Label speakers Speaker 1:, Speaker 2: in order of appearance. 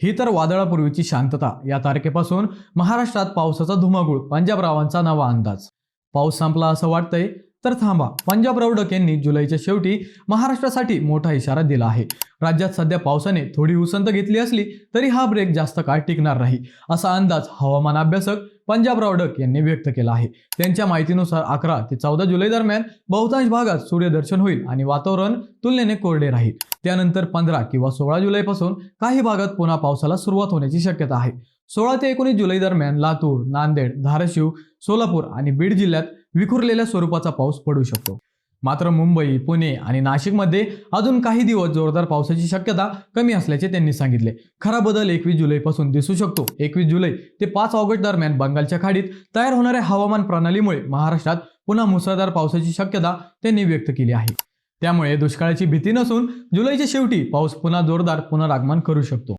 Speaker 1: ही तर वादळापूर्वीची शांतता. या तारखेपासून महाराष्ट्रात पावसाचा धुमाकूळ. पंजाबरावांचा नवा अंदाज. पाऊस संपला असं वाटतंय तर थांबा. पंजाबराव डक यांनी जुलैच्या शेवटी महाराष्ट्रासाठी मोठा इशारा दिला आहे. राज्यात सध्या पावसाने थोडी उसंत घेतली असली तरी हा ब्रेक जास्त काळ टिकणार नाही असा अंदाज हवामान अभ्यासक पंजाबराव डक यांनी व्यक्त केला आहे. त्यांच्या माहितीनुसार 11 ते 14 जुलै दरम्यान बहुतांश भागात सूर्यदर्शन होईल आणि वातावरण तुलनेने कोरडे राहील. त्यानंतर 15 किंवा 16 जुलैपासून काही भागात पुन्हा पावसाला सुरुवात होण्याची शक्यता आहे. 16 ते 19 जुलै दरम्यान लातूर, नांदेड, धाराशिव, सोलापूर आणि बीड जिल्ह्यात विखुरलेल्या स्वरूपाचा पाऊस पडू शकतो. मात्र मुंबई, पुणे आणि नाशिकमध्ये अजून काही दिवस जोरदार पावसाची शक्यता कमी असल्याचे त्यांनी सांगितले. खरा बदल 21 जुलैपासून दिसू शकतो. 21 जुलै ते 5 ऑगस्ट दरम्यान बंगालच्या खाडीत तयार होणाऱ्या हवामान प्रणालीमुळे महाराष्ट्रात पुन्हा मुसळधार पावसाची शक्यता त्यांनी व्यक्त केली आहे. त्यामुळे दुष्काळाची भीती नसून जुलैच्या शेवटी पाऊस पुन्हा जोरदार पुनरागमन करू शकतो.